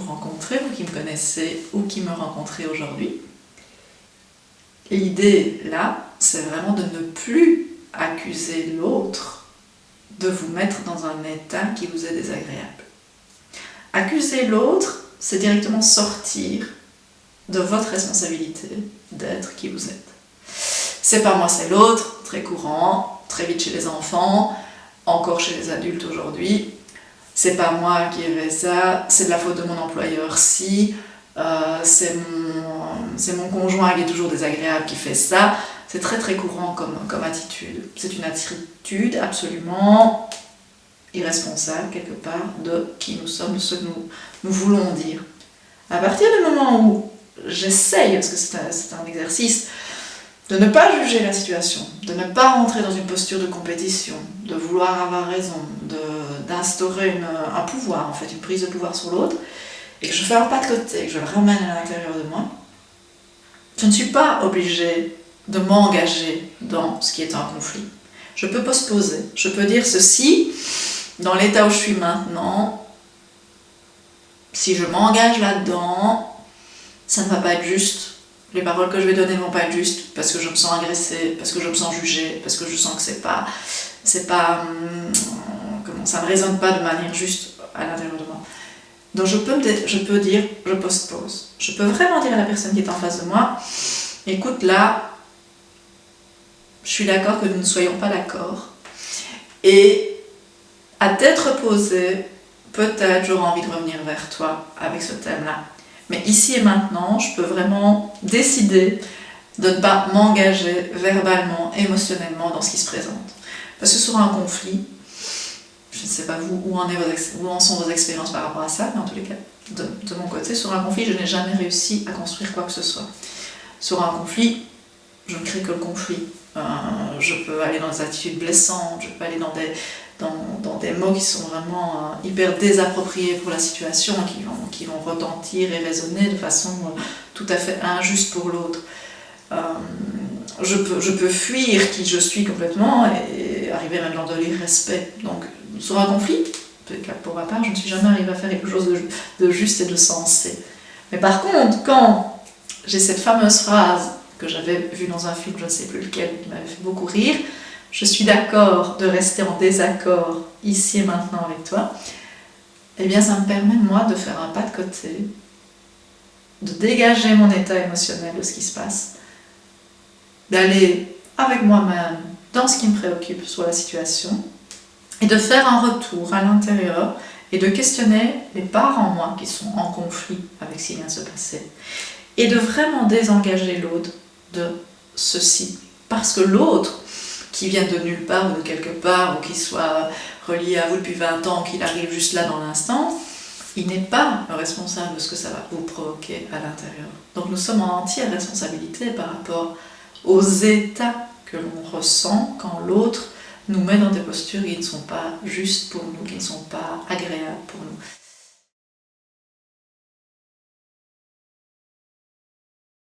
nous rencontrer, vous qui me connaissez ou qui me rencontrez aujourd'hui. L'idée là, c'est vraiment de ne plus accuser l'autre de vous mettre dans un état qui vous est désagréable. Accuser l'autre, c'est directement sortir de votre responsabilité d'être qui vous êtes. C'est pas moi, c'est l'autre, très courant, très vite chez les enfants, encore chez les adultes aujourd'hui. C'est pas moi qui ai fait ça, c'est de la faute de mon employeur si, c'est mon conjoint qui est toujours désagréable qui fait ça. C'est très très courant comme attitude. C'est une attitude absolument irresponsable quelque part de qui nous sommes, de ce que nous voulons dire. À partir du moment où j'essaye, parce que c'est un exercice, de ne pas juger la situation, de ne pas rentrer dans une posture de compétition, de vouloir avoir raison, d'instaurer un pouvoir, en fait, une prise de pouvoir sur l'autre, et que je fais un pas de côté, que je le ramène à l'intérieur de moi, je ne suis pas obligée de m'engager dans ce qui est un conflit. Je peux postposer, je peux dire ceci, dans l'état où je suis maintenant, si je m'engage là-dedans, ça ne va pas être juste. Les paroles que je vais donner ne vont pas être justes parce que je me sens agressée, parce que je me sens jugée, parce que je sens que ça ne résonne pas de manière juste à l'intérieur de moi. Donc je peux dire, je postpose. Je peux vraiment dire à la personne qui est en face de moi, écoute là, je suis d'accord que nous ne soyons pas d'accord. Et à tête reposée, peut-être j'aurai envie de revenir vers toi avec ce thème-là. Mais ici et maintenant, je peux vraiment décider de ne pas m'engager verbalement, émotionnellement dans ce qui se présente. Parce que sur un conflit, je ne sais pas vous où en sont vos expériences par rapport à ça, mais en tous les cas, de mon côté, sur un conflit, je n'ai jamais réussi à construire quoi que ce soit. Sur un conflit, je ne crée que le conflit. Je peux aller dans des attitudes blessantes, je peux aller dans des mots qui sont vraiment hyper désappropriés pour la situation, qui vont retentir et résonner de façon tout à fait injuste pour l'autre. Je peux fuir qui je suis complètement et arriver même dans de l'irrespect. Donc, sur un conflit, pour ma part, je ne suis jamais arrivée à faire quelque chose de juste et de sensé. Mais par contre, quand j'ai cette fameuse phrase que j'avais vue dans un film, je ne sais plus lequel, qui m'avait fait beaucoup rire, je suis d'accord de rester en désaccord ici et maintenant avec toi, eh bien ça me permet moi de faire un pas de côté, de dégager mon état émotionnel de ce qui se passe, d'aller avec moi-même dans ce qui me préoccupe sur la situation, et de faire un retour à l'intérieur et de questionner les parts en moi qui sont en conflit avec ce qui vient de se passer, et de vraiment désengager l'autre de ceci, parce que l'autre, qui vient de nulle part ou de quelque part, ou qui soit relié à vous depuis 20 ans, qu'il arrive juste là dans l'instant, il n'est pas le responsable de ce que ça va vous provoquer à l'intérieur. Donc nous sommes en entière responsabilité par rapport aux états que l'on ressent quand l'autre nous met dans des postures qui ne sont pas justes pour nous, qui ne sont pas agréables pour nous.